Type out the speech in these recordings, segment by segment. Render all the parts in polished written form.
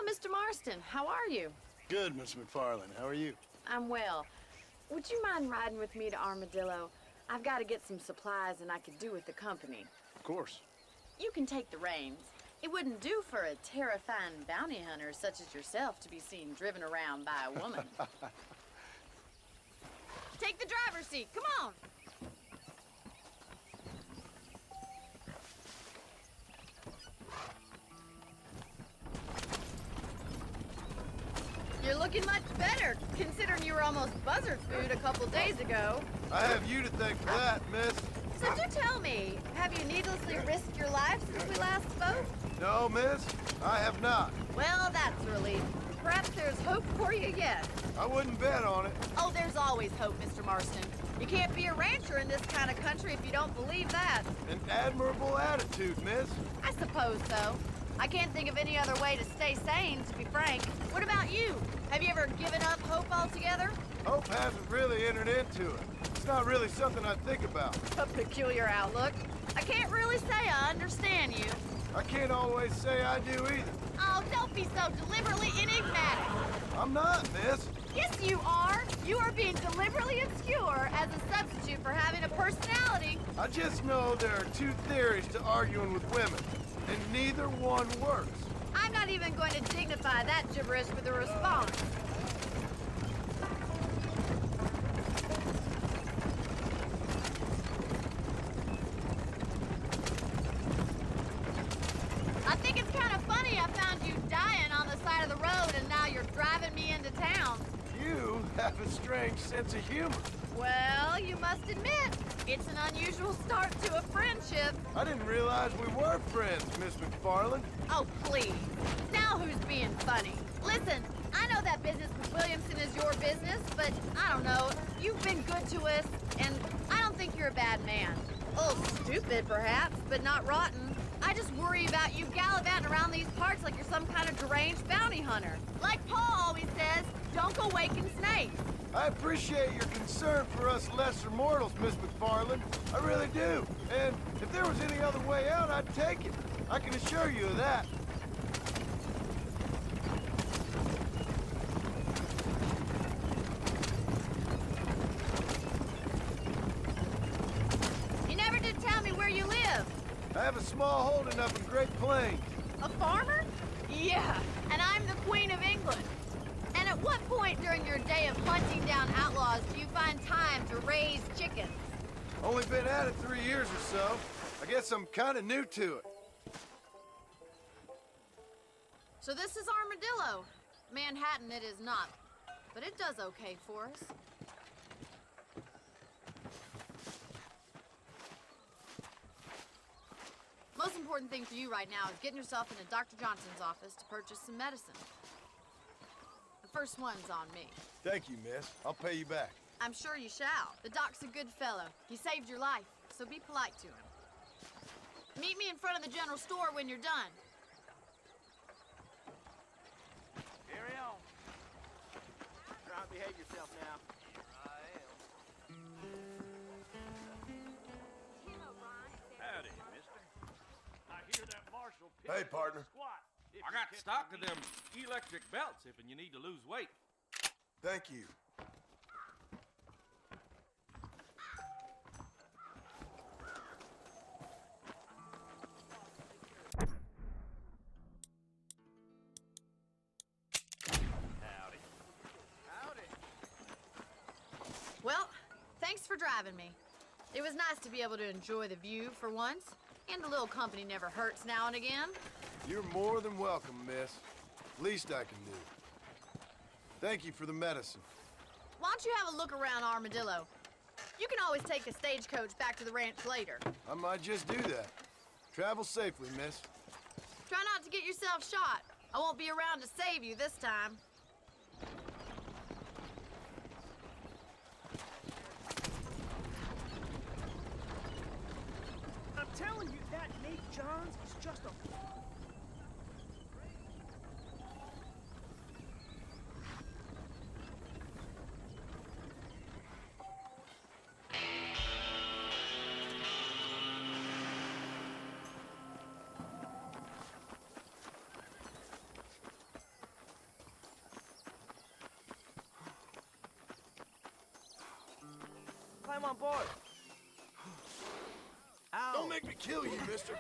Mr. Marston. How are you? Good, Miss McFarland. How are you? I'm well. Would you mind riding with me to Armadillo? I've got to get some supplies and I could do with the company. Of course. You can take the reins. It wouldn't do for a terrifying bounty hunter such as yourself to be seen driven around by a woman. Take the driver's seat. Come on. You're looking much better, considering you were almost buzzard food a couple days ago. I have you to thank for that, miss. So do tell me, have you needlessly risked your life since we last spoke? No, miss, I have not. Well, that's a relief. Perhaps there's hope for you yet. I wouldn't bet on it. Oh, there's always hope, Mr. Marston. You can't be a rancher in this kind of country if you don't believe that. An admirable attitude, miss. I suppose so. I can't think of any other way to stay sane, to be frank. What about you? Have you ever given up hope altogether? Hope hasn't really entered into it. It's not really something I think about. A peculiar outlook. I can't really say I understand you. I can't always say I do either. Oh, don't be so deliberately enigmatic. I'm not, miss. Yes, you are. You are being deliberately obscure as a substitute for having a personality. I just know there are two theories to arguing with women, and neither one works. I'm not even going to dignify that gibberish with a response. I think it's kind of funny I found you dying on the side of the road and now you're driving me into town. You have a strange sense of humor. Well, you must admit, it's an unusual start to a friendship. I didn't realize we were friends, Miss McFarland. Oh, please. Now who's being funny? Listen, I know that business with Williamson is your business, but I don't know. You've been good to us, and I don't think you're a bad man. A little stupid, perhaps, but not rotten. I just worry about you gallivanting around these parts like you're some kind of deranged bounty hunter. Like Paul always says, don't go waking snakes. I appreciate your concern for us lesser mortals, Miss McFarland. I really do. And if there was any other way out, I'd take it. I can assure you of that. You never did tell me where you live. I have a small holding up in Great Plains. A farmer? Yeah, and I'm the Queen of England. And at what point during your day of hunting down outlaws do you find time to raise chickens? Only been at it 3 years or so. I guess I'm kind of new to it. So this is Armadillo. Manhattan it is not, but it does okay for us. Most important thing for you right now is getting yourself into Dr. Johnson's office to purchase some medicine. The first one's on me. Thank you, miss. I'll pay you back. I'm sure you shall. The doc's a good fellow. He saved your life, so be polite to him. Meet me in front of the general store when you're done. Carry on. Try and behave yourself now. Howdy, mister. I hear that marshal picked Hey, up partner. a squat. If I you got catch stock of me. them electric belts if you need to lose weight. Thank you. Howdy. Howdy. Well, thanks for driving me. It was nice to be able to enjoy the view for once, and a little company never hurts now and again. You're more than welcome, miss. Least I can do. Thank you for the medicine. Why don't you have a look around Armadillo? You can always take a stagecoach back to the ranch later. I might just do that. Travel safely, miss. Try not to get yourself shot. I won't be around to save you this time. I'm telling you, that Nate Johns is just a... I'm on board. Ow. Don't make me kill you, mister.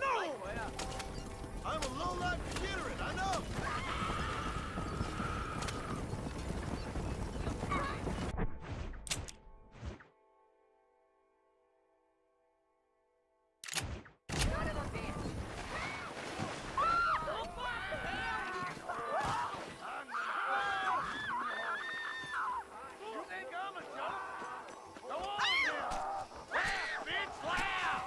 No! I'm a low-life degenerate, I know. You think I'm a joke? Go on now! Laugh, bitch, laugh!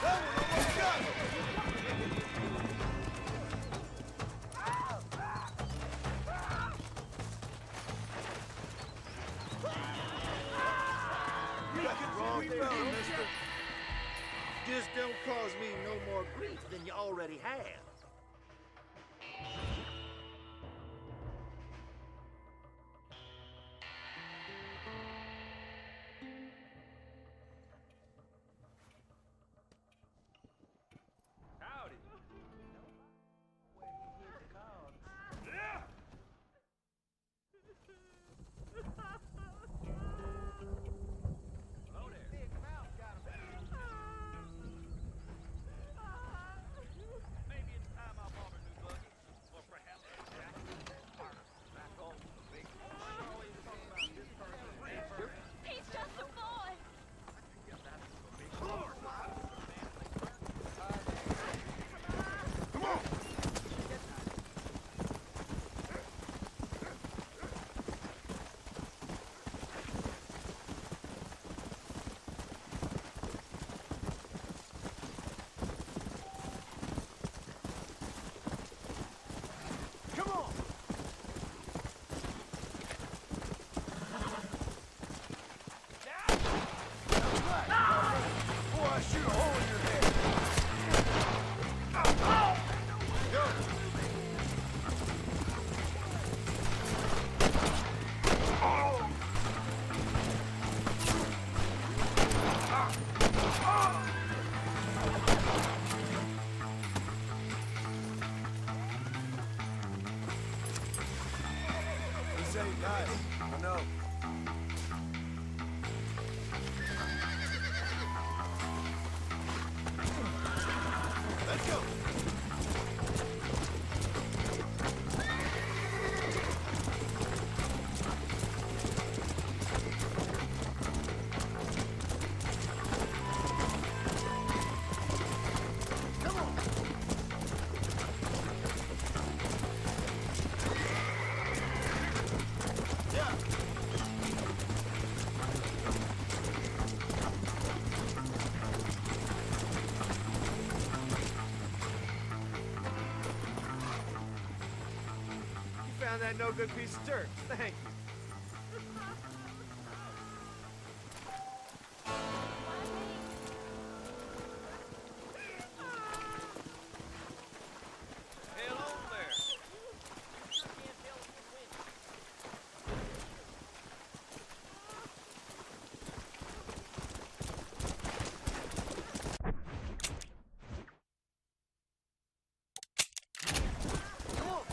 That one almost got me. You got the wrong fella, mister. Just don't cause me no more grief than you already have. Howdy. Hello there. Maybe it's time I bought a new buggy, or perhaps a jacket. Back on the big always talk about this person and He's just a boy. Come on. Come on. Before I shoot a hole in your head. Go. This ain't nice. I know. Let's go. Come on. Yeah. You found that no good piece of dirt. Thank you. Hello there. Come on.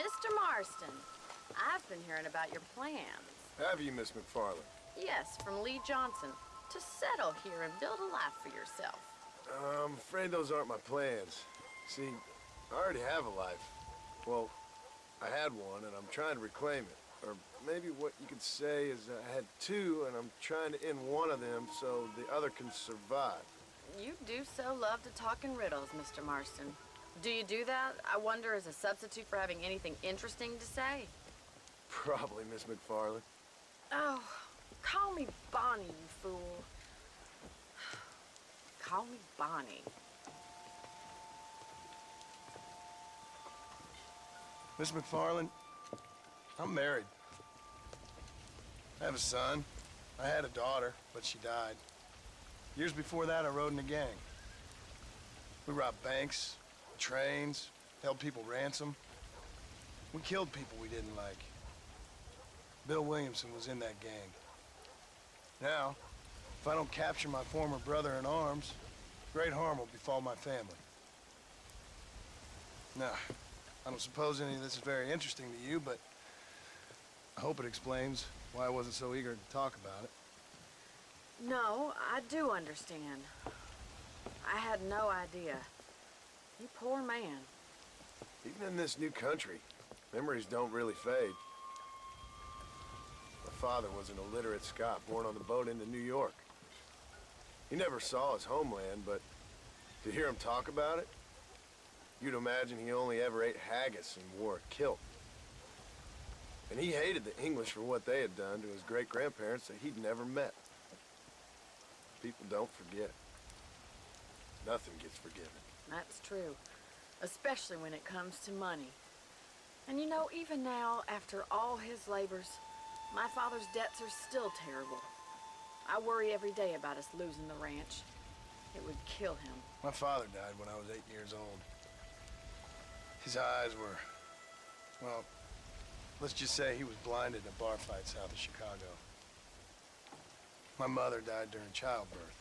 Mr. Marston, I've been hearing about your plans. Have you, Miss McFarland? Yes, from Lee Johnson, to settle here and build a life for yourself. I'm afraid those aren't my plans. See, I already have a life. Well, I had one, and I'm trying to reclaim it. Or maybe what you could say is I had two, and I'm trying to end one of them so the other can survive. You do so love to talk in riddles, Mr. Marston. Do you do that, I wonder, as a substitute for having anything interesting to say? Probably, Miss McFarland. Oh, call me Bonnie, you fool. Call me Bonnie. Miss McFarland, I'm married. I have a son. I had a daughter, but she died. Years before that, I rode in a gang. We robbed banks, trains, held people ransom. We killed people we didn't like. Bill Williamson was in that gang. Now, if I don't capture my former brother in arms, great harm will befall my family. Now, I don't suppose any of this is very interesting to you, but I hope it explains why I wasn't so eager to talk about it. No, I do understand. I had no idea. You poor man. Even in this new country, memories don't really fade. My father was an illiterate Scot born on the boat into New York. He never saw his homeland, but to hear him talk about it, you'd imagine he only ever ate haggis and wore a kilt. And he hated the English for what they had done to his great-grandparents that he'd never met. People don't forget. Nothing gets forgiven. That's true. Especially when it comes to money. And you know, even now, after all his labors, my father's debts are still terrible. I worry every day about us losing the ranch. It would kill him. My father died when I was 8 years old. His eyes were, well, let's just say he was blinded in a bar fight south of Chicago. My mother died during childbirth.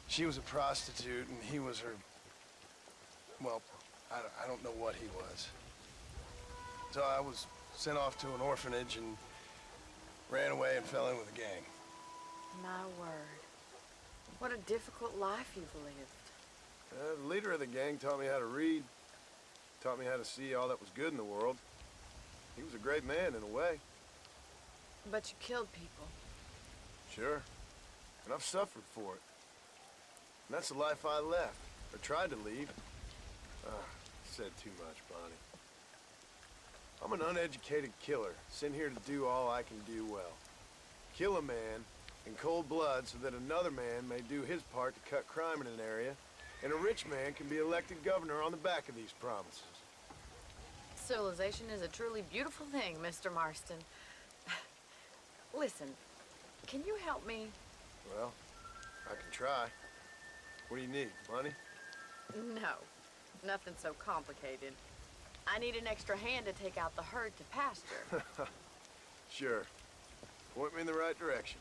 She was a prostitute, and he was her, well, I don't know what he was. So I was sent off to an orphanage and ran away and fell in with a gang. My word. What a difficult life you've lived. The leader of the gang taught me how to read, taught me how to see all that was good in the world. He was a great man in a way. But you killed people. Sure. And I've suffered for it. And that's the life I left, or tried to leave. Said too much, Bonnie. I'm an uneducated killer, sent here to do all I can do well. Kill a man in cold blood so that another man may do his part to cut crime in an area, and a rich man can be elected governor on the back of these promises. Civilization is a truly beautiful thing, Mr. Marston. Listen, can you help me? Well, I can try. What do you need, money? No, nothing so complicated. I need an extra hand to take out the herd to pasture. Sure. Point me in the right direction.